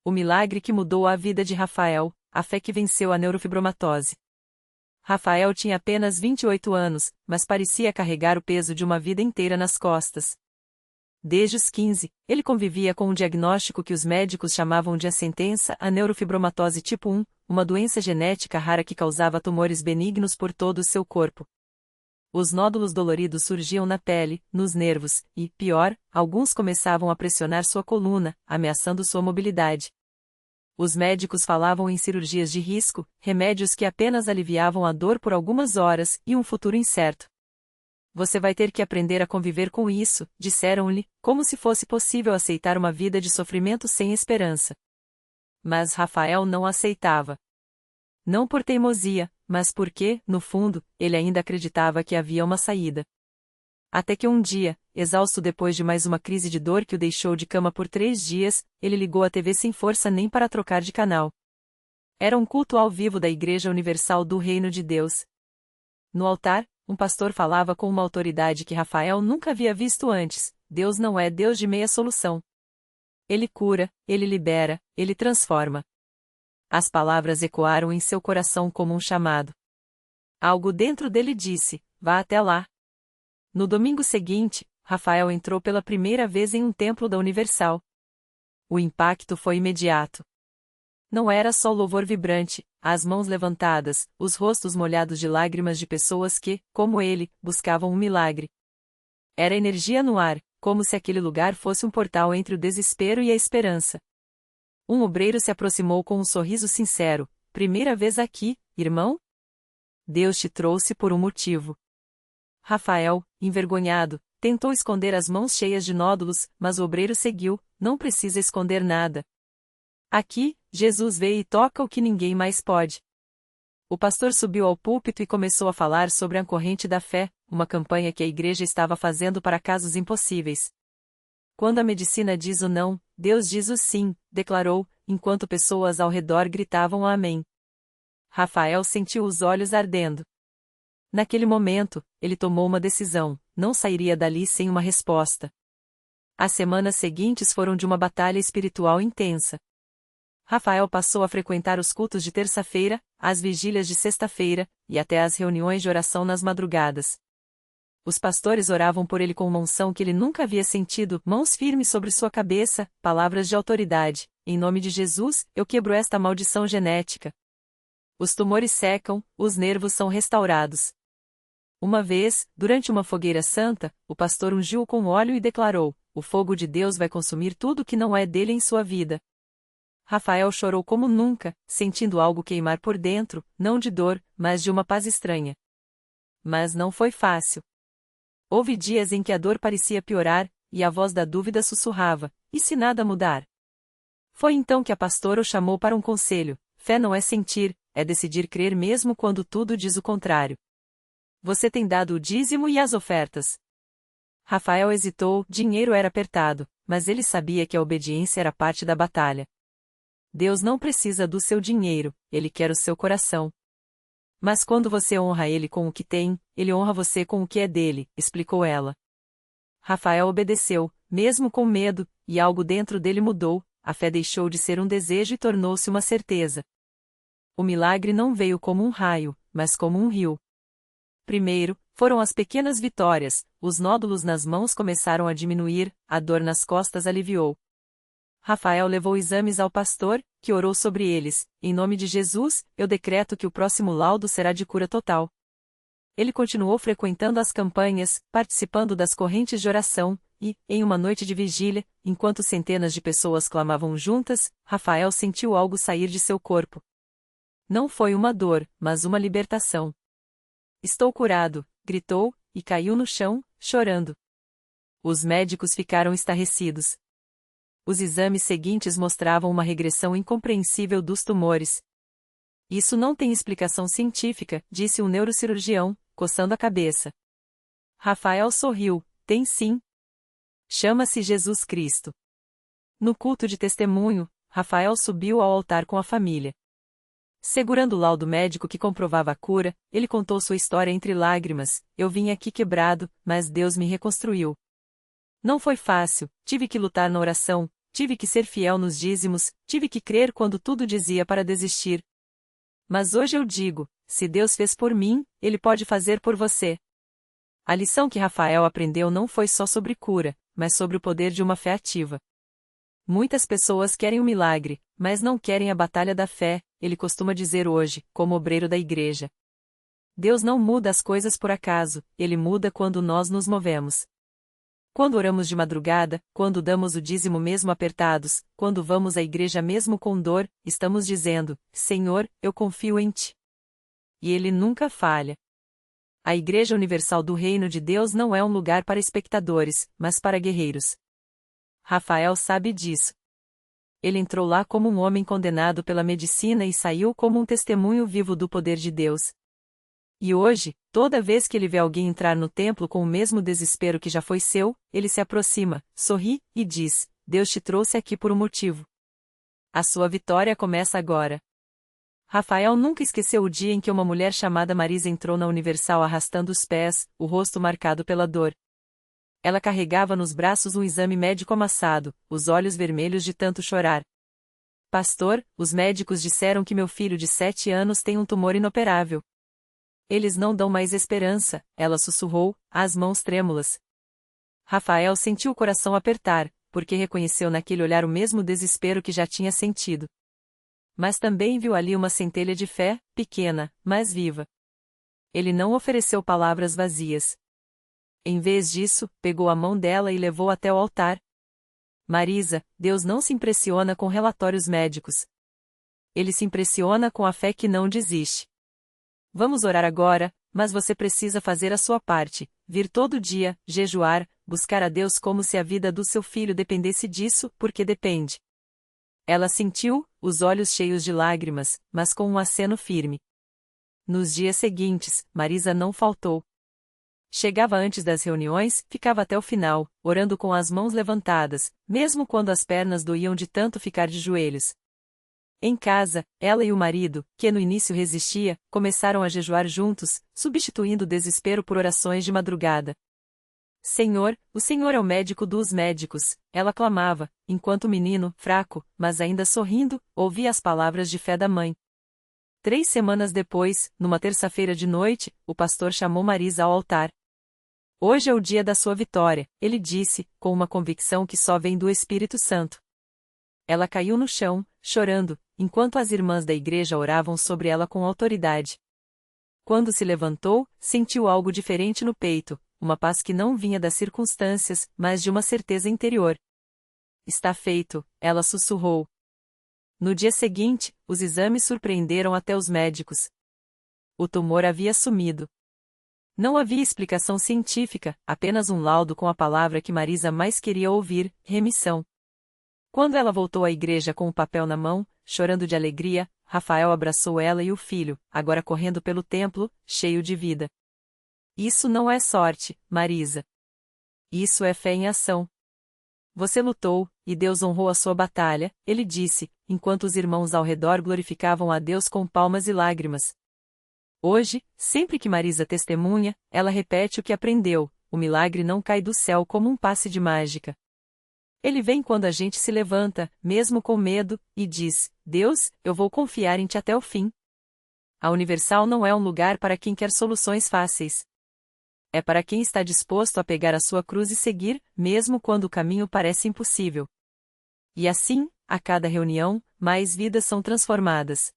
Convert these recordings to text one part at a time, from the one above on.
O milagre que mudou a vida de Rafael, a fé que venceu a neurofibromatose. Rafael tinha apenas 28 anos, mas parecia carregar o peso de uma vida inteira nas costas. Desde os 15, ele convivia com um diagnóstico que os médicos chamavam de a sentença, a neurofibromatose tipo 1, uma doença genética rara que causava tumores benignos por todo o seu corpo. Os nódulos doloridos surgiam na pele, nos nervos, e, pior, alguns começavam a pressionar sua coluna, ameaçando sua mobilidade. Os médicos falavam em cirurgias de risco, remédios que apenas aliviavam a dor por algumas horas e um futuro incerto. Você vai ter que aprender a conviver com isso, disseram-lhe, como se fosse possível aceitar uma vida de sofrimento sem esperança. Mas Rafael não aceitava. Não por teimosia, mas porque, no fundo, ele ainda acreditava que havia uma saída. Até que um dia, exausto depois de mais uma crise de dor que o deixou de cama por 3 dias, ele ligou a TV sem força nem para trocar de canal. Era um culto ao vivo da Igreja Universal do Reino de Deus. No altar, um pastor falava com uma autoridade que Rafael nunca havia visto antes: Deus não é Deus de meia solução. Ele cura, ele libera, ele transforma. As palavras ecoaram em seu coração como um chamado. Algo dentro dele disse: vá até lá. No domingo seguinte, Rafael entrou pela primeira vez em um templo da Universal. O impacto foi imediato. Não era só louvor vibrante, as mãos levantadas, os rostos molhados de lágrimas de pessoas que, como ele, buscavam um milagre. Era energia no ar, como se aquele lugar fosse um portal entre o desespero e a esperança. Um obreiro se aproximou com um sorriso sincero: primeira vez aqui, irmão? Deus te trouxe por um motivo. Rafael, envergonhado, tentou esconder as mãos cheias de nódulos, mas o obreiro seguiu: não precisa esconder nada. Aqui, Jesus vê e toca o que ninguém mais pode. O pastor subiu ao púlpito e começou a falar sobre a corrente da fé, uma campanha que a igreja estava fazendo para casos impossíveis. Quando a medicina diz o não, Deus diz o sim, declarou, enquanto pessoas ao redor gritavam amém. Rafael sentiu os olhos ardendo. Naquele momento, ele tomou uma decisão: não sairia dali sem uma resposta. As semanas seguintes foram de uma batalha espiritual intensa. Rafael passou a frequentar os cultos de terça-feira, as vigílias de sexta-feira, e até as reuniões de oração nas madrugadas. Os pastores oravam por ele com uma unção que ele nunca havia sentido, mãos firmes sobre sua cabeça, palavras de autoridade: em nome de Jesus, eu quebro esta maldição genética. Os tumores secam, os nervos são restaurados. Uma vez, durante uma fogueira santa, o pastor ungiu-o com óleo e declarou: o fogo de Deus vai consumir tudo que não é dele em sua vida. Rafael chorou como nunca, sentindo algo queimar por dentro, não de dor, mas de uma paz estranha. Mas não foi fácil. Houve dias em que a dor parecia piorar, e a voz da dúvida sussurrava: e se nada mudar? Foi então que a pastora o chamou para um conselho: fé não é sentir, é decidir crer mesmo quando tudo diz o contrário. Você tem dado o dízimo e as ofertas? Rafael hesitou, dinheiro era apertado, mas ele sabia que a obediência era parte da batalha. Deus não precisa do seu dinheiro, Ele quer o seu coração. Mas quando você honra Ele com o que tem, Ele honra você com o que é dele, explicou ela. Rafael obedeceu, mesmo com medo, e algo dentro dele mudou: a fé deixou de ser um desejo e tornou-se uma certeza. O milagre não veio como um raio, mas como um rio. Primeiro, foram as pequenas vitórias: os nódulos nas mãos começaram a diminuir, a dor nas costas aliviou. Rafael levou exames ao pastor, que orou sobre eles: em nome de Jesus, eu decreto que o próximo laudo será de cura total. Ele continuou frequentando as campanhas, participando das correntes de oração, e, em uma noite de vigília, enquanto centenas de pessoas clamavam juntas, Rafael sentiu algo sair de seu corpo. Não foi uma dor, mas uma libertação. Estou curado, gritou, e caiu no chão, chorando. Os médicos ficaram estarrecidos. Os exames seguintes mostravam uma regressão incompreensível dos tumores. Isso não tem explicação científica, disse um neurocirurgião, coçando a cabeça. Rafael sorriu: tem sim. Chama-se Jesus Cristo. No culto de testemunho, Rafael subiu ao altar com a família. Segurando o laudo médico que comprovava a cura, ele contou sua história entre lágrimas: eu vim aqui quebrado, mas Deus me reconstruiu. Não foi fácil, tive que lutar na oração, tive que ser fiel nos dízimos, tive que crer quando tudo dizia para desistir. Mas hoje eu digo, se Deus fez por mim, Ele pode fazer por você. A lição que Rafael aprendeu não foi só sobre cura, mas sobre o poder de uma fé ativa. Muitas pessoas querem um milagre, mas não querem a batalha da fé, ele costuma dizer hoje, como obreiro da igreja. Deus não muda as coisas por acaso, Ele muda quando nós nos movemos. Quando oramos de madrugada, quando damos o dízimo mesmo apertados, quando vamos à igreja mesmo com dor, estamos dizendo, Senhor, eu confio em Ti. E Ele nunca falha. A Igreja Universal do Reino de Deus não é um lugar para espectadores, mas para guerreiros. Rafael sabe disso. Ele entrou lá como um homem condenado pela medicina e saiu como um testemunho vivo do poder de Deus. E hoje, toda vez que ele vê alguém entrar no templo com o mesmo desespero que já foi seu, ele se aproxima, sorri, e diz, Deus te trouxe aqui por um motivo. A sua vitória começa agora. Rafael nunca esqueceu o dia em que uma mulher chamada Marisa entrou na Universal arrastando os pés, o rosto marcado pela dor. Ela carregava nos braços um exame médico amassado, os olhos vermelhos de tanto chorar. Pastor, os médicos disseram que meu filho de 7 anos tem um tumor inoperável. Eles não dão mais esperança, ela sussurrou, as mãos trêmulas. Rafael sentiu o coração apertar, porque reconheceu naquele olhar o mesmo desespero que já tinha sentido. Mas também viu ali uma centelha de fé, pequena, mas viva. Ele não ofereceu palavras vazias. Em vez disso, pegou a mão dela e levou até o altar. Marisa, Deus não se impressiona com relatórios médicos. Ele se impressiona com a fé que não desiste. Vamos orar agora, mas você precisa fazer a sua parte, vir todo dia, jejuar, buscar a Deus como se a vida do seu filho dependesse disso, porque depende. Ela sentiu, os olhos cheios de lágrimas, mas com um aceno firme. Nos dias seguintes, Marisa não faltou. Chegava antes das reuniões, ficava até o final, orando com as mãos levantadas, mesmo quando as pernas doíam de tanto ficar de joelhos. Em casa, ela e o marido, que no início resistia, começaram a jejuar juntos, substituindo o desespero por orações de madrugada. Senhor, o Senhor é o médico dos médicos, ela clamava, enquanto o menino, fraco, mas ainda sorrindo, ouvia as palavras de fé da mãe. 3 semanas depois, numa terça-feira de noite, o pastor chamou Marisa ao altar. Hoje é o dia da sua vitória, ele disse, com uma convicção que só vem do Espírito Santo. Ela caiu no chão, chorando, enquanto as irmãs da igreja oravam sobre ela com autoridade. Quando se levantou, sentiu algo diferente no peito, uma paz que não vinha das circunstâncias, mas de uma certeza interior. Está feito, ela sussurrou. No dia seguinte, os exames surpreenderam até os médicos. O tumor havia sumido. Não havia explicação científica, apenas um laudo com a palavra que Marisa mais queria ouvir, remissão. Quando ela voltou à igreja com o papel na mão, chorando de alegria, Rafael abraçou ela e o filho, agora correndo pelo templo, cheio de vida. Isso não é sorte, Marisa. Isso é fé em ação. Você lutou, e Deus honrou a sua batalha, ele disse, enquanto os irmãos ao redor glorificavam a Deus com palmas e lágrimas. Hoje, sempre que Marisa testemunha, ela repete o que aprendeu, o milagre não cai do céu como um passe de mágica. Ele vem quando a gente se levanta, mesmo com medo, e diz, Deus, eu vou confiar em Ti até o fim. A Universal não é um lugar para quem quer soluções fáceis. É para quem está disposto a pegar a sua cruz e seguir, mesmo quando o caminho parece impossível. E assim, a cada reunião, mais vidas são transformadas.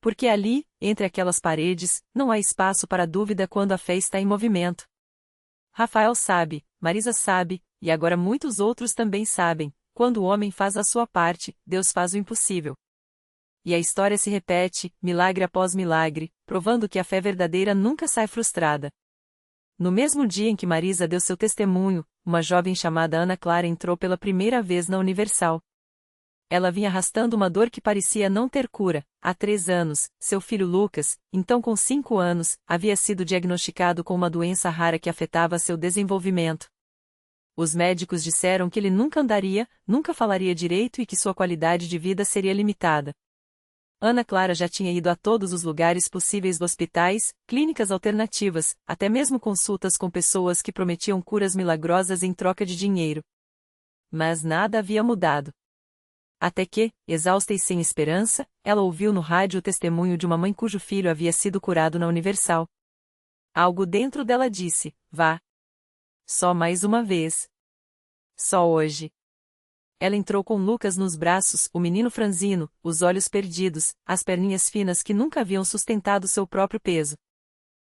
Porque ali, entre aquelas paredes, não há espaço para dúvida quando a fé está em movimento. Rafael sabe, Marisa sabe, e agora muitos outros também sabem, quando o homem faz a sua parte, Deus faz o impossível. E a história se repete, milagre após milagre, provando que a fé verdadeira nunca sai frustrada. No mesmo dia em que Marisa deu seu testemunho, uma jovem chamada Ana Clara entrou pela primeira vez na Universal. Ela vinha arrastando uma dor que parecia não ter cura. Há 3 anos, seu filho Lucas, então com 5 anos, havia sido diagnosticado com uma doença rara que afetava seu desenvolvimento. Os médicos disseram que ele nunca andaria, nunca falaria direito e que sua qualidade de vida seria limitada. Ana Clara já tinha ido a todos os lugares possíveis, hospitais, clínicas alternativas, até mesmo consultas com pessoas que prometiam curas milagrosas em troca de dinheiro. Mas nada havia mudado. Até que, exausta e sem esperança, ela ouviu no rádio o testemunho de uma mãe cujo filho havia sido curado na Universal. Algo dentro dela disse: vá. Só mais uma vez. Só hoje. Ela entrou com Lucas nos braços, o menino franzino, os olhos perdidos, as perninhas finas que nunca haviam sustentado seu próprio peso.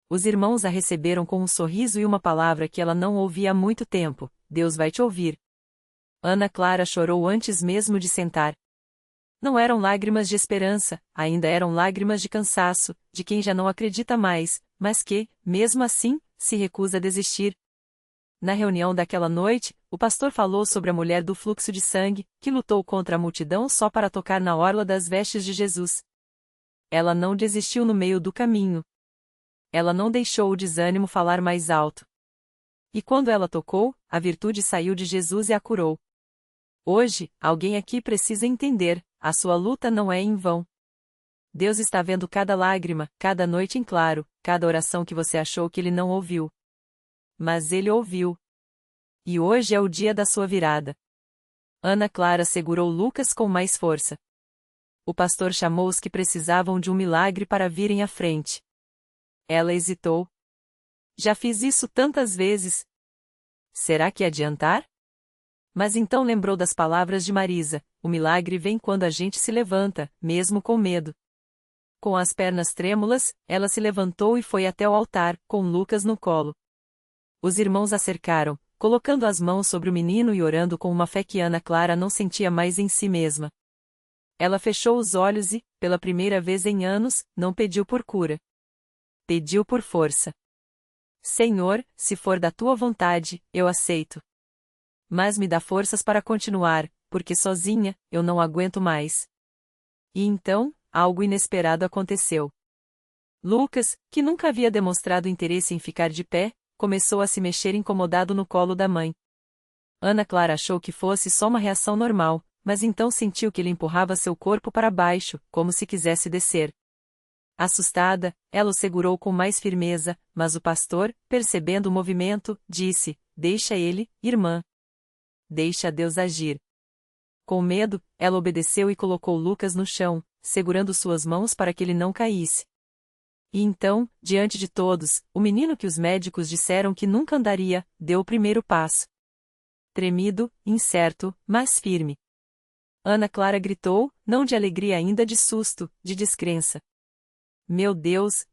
Os irmãos a receberam com um sorriso e uma palavra que ela não ouvia há muito tempo: Deus vai te ouvir. Ana Clara chorou antes mesmo de sentar. Não eram lágrimas de esperança, ainda eram lágrimas de cansaço, de quem já não acredita mais, mas que, mesmo assim, se recusa a desistir. Na reunião daquela noite, o pastor falou sobre a mulher do fluxo de sangue, que lutou contra a multidão só para tocar na orla das vestes de Jesus. Ela não desistiu no meio do caminho. Ela não deixou o desânimo falar mais alto. E quando ela tocou, a virtude saiu de Jesus e a curou. Hoje, alguém aqui precisa entender: a sua luta não é em vão. Deus está vendo cada lágrima, cada noite em claro, cada oração que você achou que Ele não ouviu. Mas Ele ouviu. E hoje é o dia da sua virada. Ana Clara segurou Lucas com mais força. O pastor chamou os que precisavam de um milagre para virem à frente. Ela hesitou. Já fiz isso tantas vezes. Será que adiantar? Mas então lembrou das palavras de Marisa: o milagre vem quando a gente se levanta, mesmo com medo. Com as pernas trêmulas, ela se levantou e foi até o altar, com Lucas no colo. Os irmãos a cercaram, colocando as mãos sobre o menino e orando com uma fé que Ana Clara não sentia mais em si mesma. Ela fechou os olhos e, pela primeira vez em anos, não pediu por cura. Pediu por força. Senhor, se for da tua vontade, eu aceito. Mas me dá forças para continuar, porque sozinha, eu não aguento mais. E então, algo inesperado aconteceu. Lucas, que nunca havia demonstrado interesse em ficar de pé, começou a se mexer incomodado no colo da mãe. Ana Clara achou que fosse só uma reação normal, mas então sentiu que ele empurrava seu corpo para baixo, como se quisesse descer. Assustada, ela o segurou com mais firmeza, mas o pastor, percebendo o movimento, disse: deixa ele, irmã. Deixa Deus agir. Com medo, ela obedeceu e colocou Lucas no chão, segurando suas mãos para que ele não caísse. E então, diante de todos, o menino que os médicos disseram que nunca andaria, deu o primeiro passo. Tremido, incerto, mas firme. Ana Clara gritou, não de alegria ainda, de susto, de descrença. Meu Deus,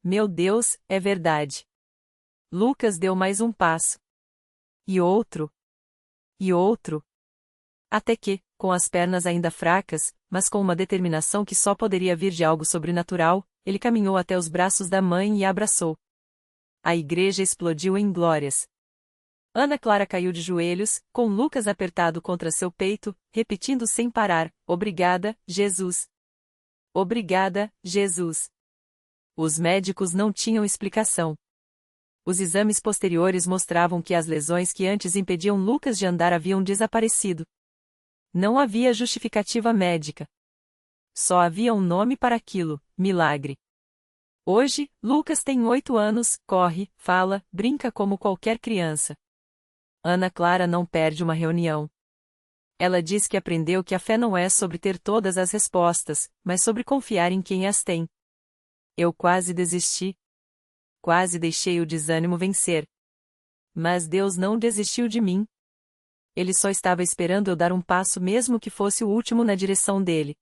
é verdade. Lucas deu mais um passo. E outro. E outro. Até que, com as pernas ainda fracas, mas com uma determinação que só poderia vir de algo sobrenatural, ele caminhou até os braços da mãe e a abraçou. A igreja explodiu em glórias. Ana Clara caiu de joelhos, com Lucas apertado contra seu peito, repetindo sem parar: obrigada, Jesus. Obrigada, Jesus. Os médicos não tinham explicação. Os exames posteriores mostravam que as lesões que antes impediam Lucas de andar haviam desaparecido. Não havia justificativa médica. Só havia um nome para aquilo: milagre. Hoje, Lucas tem 8 anos, corre, fala, brinca como qualquer criança. Ana Clara não perde uma reunião. Ela diz que aprendeu que a fé não é sobre ter todas as respostas, mas sobre confiar em quem as tem. Eu quase desisti. Quase deixei o desânimo vencer. Mas Deus não desistiu de mim. Ele só estava esperando eu dar um passo, mesmo que fosse o último, na direção dele.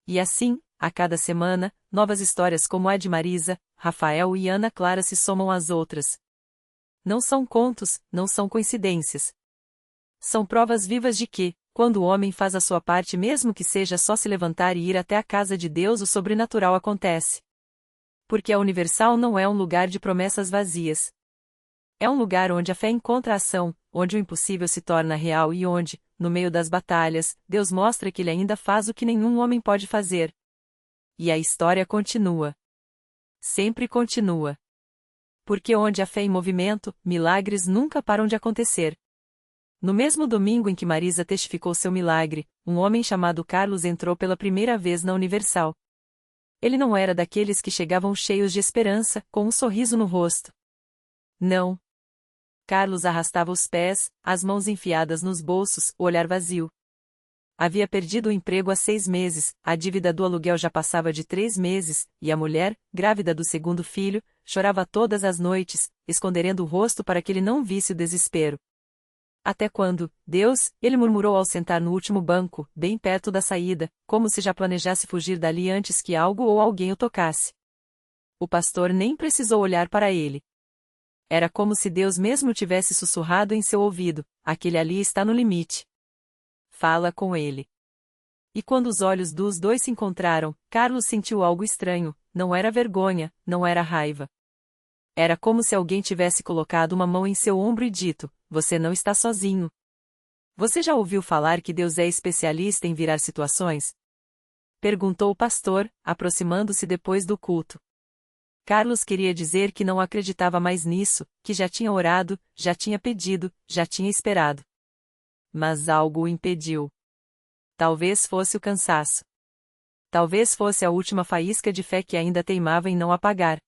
E assim, a cada semana, novas histórias como a de Marisa, Rafael e Ana Clara se somam às outras. Não são contos, não são coincidências. São provas vivas de que, quando o homem faz a sua parte, mesmo que seja só se levantar e ir até a casa de Deus, o sobrenatural acontece. Porque a Universal não é um lugar de promessas vazias. É um lugar onde a fé encontra ação, onde o impossível se torna real e onde, no meio das batalhas, Deus mostra que Ele ainda faz o que nenhum homem pode fazer. E a história continua. Sempre continua. Porque onde a fé em movimento, milagres nunca param de acontecer. No mesmo domingo em que Marisa testificou seu milagre, um homem chamado Carlos entrou pela primeira vez na Universal. Ele não era daqueles que chegavam cheios de esperança, com um sorriso no rosto. Não. Carlos arrastava os pés, as mãos enfiadas nos bolsos, o olhar vazio. Havia perdido o emprego há 6 meses, a dívida do aluguel já passava de 3 meses, e a mulher, grávida do segundo filho, chorava todas as noites, escondendo o rosto para que ele não visse o desespero. Até quando, Deus, ele murmurou ao sentar no último banco, bem perto da saída, como se já planejasse fugir dali antes que algo ou alguém o tocasse. O pastor nem precisou olhar para ele. Era como se Deus mesmo tivesse sussurrado em seu ouvido: aquele ali está no limite. Fala com ele. E quando os olhos dos dois se encontraram, Carlos sentiu algo estranho, não era vergonha, não era raiva. Era como se alguém tivesse colocado uma mão em seu ombro e dito: você não está sozinho. Você já ouviu falar que Deus é especialista em virar situações? Perguntou o pastor, aproximando-se depois do culto. Carlos queria dizer que não acreditava mais nisso, que já tinha orado, já tinha pedido, já tinha esperado. Mas algo o impediu. Talvez fosse o cansaço. Talvez fosse a última faísca de fé que ainda teimava em não apagar.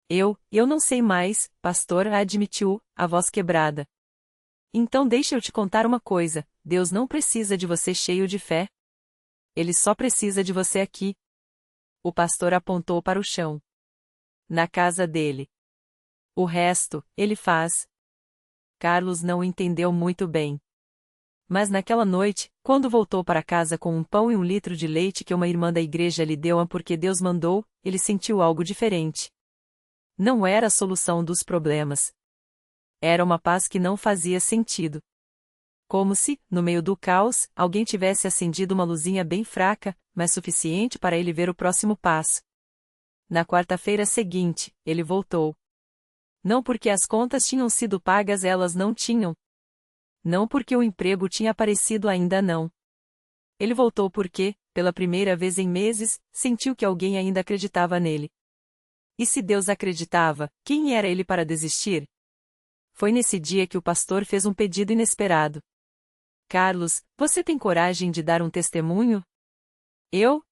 Eu não sei mais, pastor, admitiu, a voz quebrada. Então deixa eu te contar uma coisa, Deus não precisa de você cheio de fé. Ele só precisa de você aqui. O pastor apontou para o chão. Na casa dele. O resto, ele faz. Carlos não entendeu muito bem. Mas naquela noite, quando voltou para casa com um pão e 1 litro de leite que uma irmã da igreja lhe deu porque Deus mandou, ele sentiu algo diferente. Não era a solução dos problemas. Era uma paz que não fazia sentido. Como se, no meio do caos, alguém tivesse acendido uma luzinha bem fraca, mas suficiente para ele ver o próximo passo. Na quarta-feira seguinte, ele voltou. Não porque as contas tinham sido pagas, elas não tinham. Não porque o emprego tinha aparecido, ainda não. Ele voltou porque, pela primeira vez em meses, sentiu que alguém ainda acreditava nele. E se Deus acreditava, quem era ele para desistir? Foi nesse dia que o pastor fez um pedido inesperado. Carlos, você tem coragem de dar um testemunho? Eu?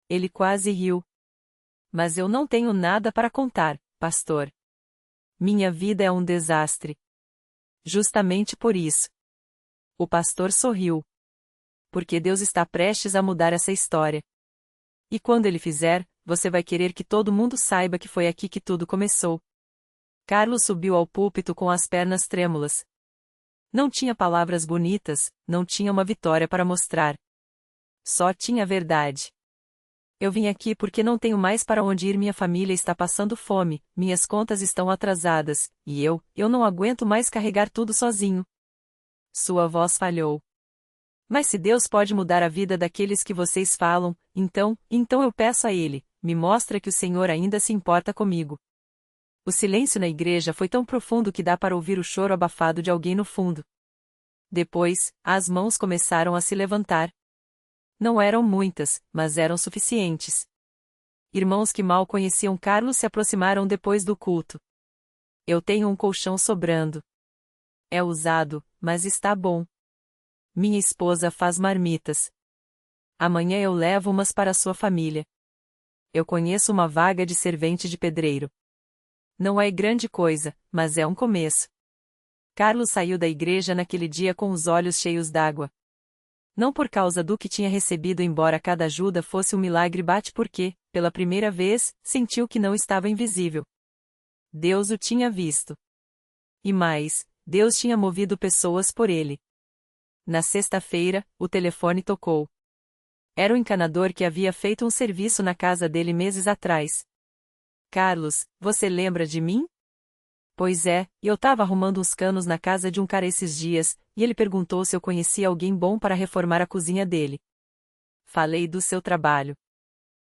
Ele quase riu. Mas eu não tenho nada para contar, pastor. Minha vida é um desastre. Justamente por isso. O pastor sorriu. Porque Deus está prestes a mudar essa história. E quando ele fizer, você vai querer que todo mundo saiba que foi aqui que tudo começou. Carlos subiu ao púlpito com as pernas trêmulas. Não tinha palavras bonitas, não tinha uma vitória para mostrar. Só tinha verdade. Eu vim aqui porque não tenho mais para onde ir, minha família está passando fome, minhas contas estão atrasadas, e eu não aguento mais carregar tudo sozinho. Sua voz falhou. Mas se Deus pode mudar a vida daqueles que vocês falam, então eu peço a Ele, me mostra que o Senhor ainda se importa comigo. O silêncio na igreja foi tão profundo que dá para ouvir o choro abafado de alguém no fundo. Depois, as mãos começaram a se levantar. Não eram muitas, mas eram suficientes. Irmãos que mal conheciam Carlos se aproximaram depois do culto. Eu tenho um colchão sobrando. É usado, mas está bom. Minha esposa faz marmitas. Amanhã eu levo umas para a sua família. Eu conheço uma vaga de servente de pedreiro. Não é grande coisa, mas é um começo. Carlos saiu da igreja naquele dia com os olhos cheios d'água. Não por causa do que tinha recebido, embora cada ajuda fosse um milagre, bate porque, pela primeira vez, sentiu que não estava invisível. Deus o tinha visto. E mais, Deus tinha movido pessoas por ele. Na sexta-feira, o telefone tocou. Era o encanador que havia feito um serviço na casa dele meses atrás. Carlos, você lembra de mim? Pois é, eu estava arrumando uns canos na casa de um cara esses dias, e ele perguntou se eu conhecia alguém bom para reformar a cozinha dele. Falei do seu trabalho.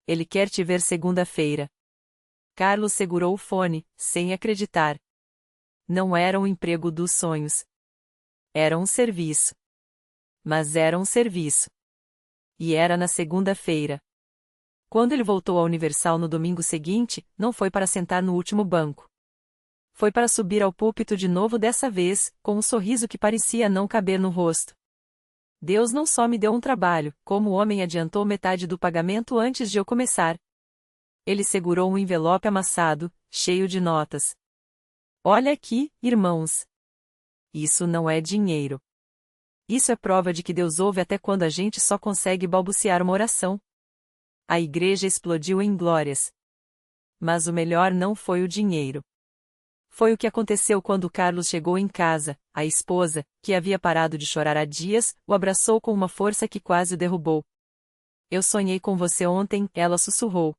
Ele quer te ver segunda-feira. Carlos segurou o fone, sem acreditar. Não era um emprego dos sonhos. Era um serviço. Mas era um serviço. E era na segunda-feira. Quando ele voltou à Universal no domingo seguinte, não foi para sentar no último banco. Foi para subir ao púlpito de novo, dessa vez, com um sorriso que parecia não caber no rosto. Deus não só me deu um trabalho, como o homem adiantou metade do pagamento antes de eu começar. Ele segurou um envelope amassado, cheio de notas. Olha aqui, irmãos. Isso não é dinheiro. Isso é prova de que Deus ouve até quando a gente só consegue balbuciar uma oração. A igreja explodiu em glórias. Mas o melhor não foi o dinheiro. Foi o que aconteceu quando Carlos chegou em casa. A esposa, que havia parado de chorar há dias, o abraçou com uma força que quase o derrubou. Eu sonhei com você ontem, ela sussurrou.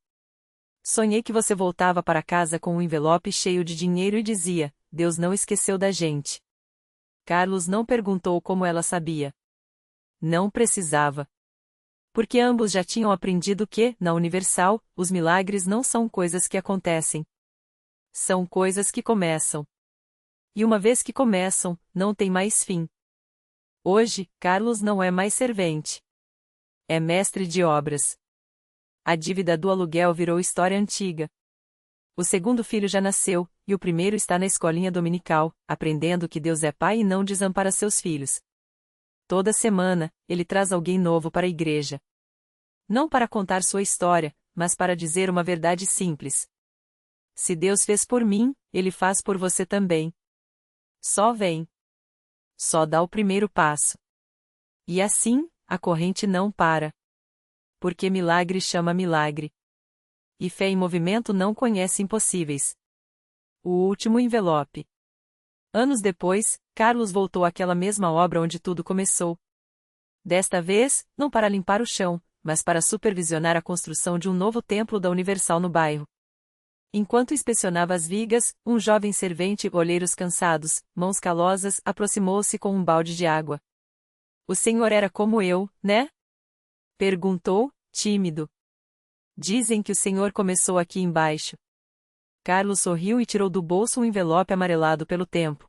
Sonhei que você voltava para casa com um envelope cheio de dinheiro e dizia: Deus não esqueceu da gente. Carlos não perguntou como ela sabia. Não precisava. Porque ambos já tinham aprendido que, na Universal, os milagres não são coisas que acontecem. São coisas que começam. E uma vez que começam, não tem mais fim. Hoje, Carlos não é mais servente. É mestre de obras. A dívida do aluguel virou história antiga. O segundo filho já nasceu, e o primeiro está na escolinha dominical, aprendendo que Deus é pai e não desampara seus filhos. Toda semana, ele traz alguém novo para a igreja. Não para contar sua história, mas para dizer uma verdade simples. Se Deus fez por mim, Ele faz por você também. Só vem. Só dá o primeiro passo. E assim, a corrente não para. Porque milagre chama milagre. E fé em movimento não conhece impossíveis. O último envelope. Anos depois, Carlos voltou àquela mesma obra onde tudo começou. Desta vez, não para limpar o chão, mas para supervisionar a construção de um novo templo da Universal no bairro. Enquanto inspecionava as vigas, um jovem servente, olheiros cansados, mãos calosas, aproximou-se com um balde de água. O senhor era como eu, né? Perguntou, tímido. Dizem que o senhor começou aqui embaixo. Carlos sorriu e tirou do bolso um envelope amarelado pelo tempo.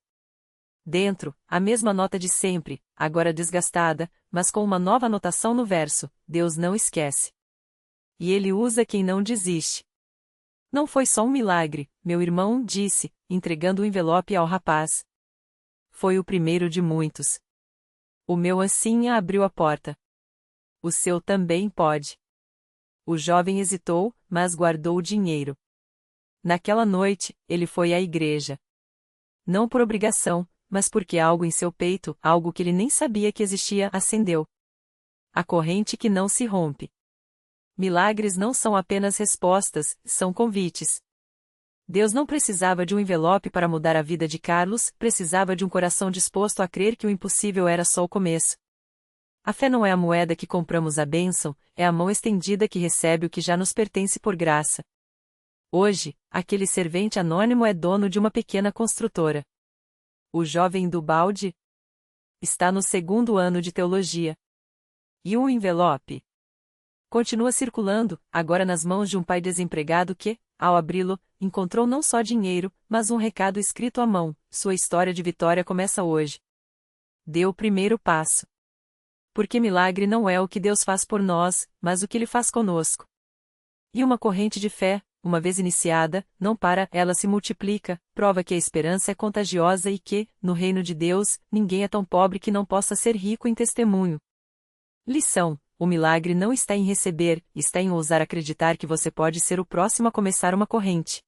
Dentro, a mesma nota de sempre, agora desgastada, mas com uma nova anotação no verso: Deus não esquece. E Ele usa quem não desiste. Não foi só um milagre, meu irmão disse, entregando o envelope ao rapaz. Foi o primeiro de muitos. O meu assim abriu a porta. O seu também pode. O jovem hesitou, mas guardou o dinheiro. Naquela noite, ele foi à igreja. Não por obrigação, mas porque algo em seu peito, algo que ele nem sabia que existia, acendeu. A corrente que não se rompe. Milagres não são apenas respostas, são convites. Deus não precisava de um envelope para mudar a vida de Carlos, precisava de um coração disposto a crer que o impossível era só o começo. A fé não é a moeda que compramos a bênção, é a mão estendida que recebe o que já nos pertence por graça. Hoje, aquele servente anônimo é dono de uma pequena construtora. O jovem do balde está no 2º ano de teologia. E o envelope continua circulando, agora nas mãos de um pai desempregado que, ao abri-lo, encontrou não só dinheiro, mas um recado escrito à mão: sua história de vitória começa hoje. Dê o primeiro passo. Porque milagre não é o que Deus faz por nós, mas o que Ele faz conosco. E uma corrente de fé, uma vez iniciada, não para, ela se multiplica, prova que a esperança é contagiosa e que, no reino de Deus, ninguém é tão pobre que não possa ser rico em testemunho. Lição: o milagre não está em receber, está em ousar acreditar que você pode ser o próximo a começar uma corrente.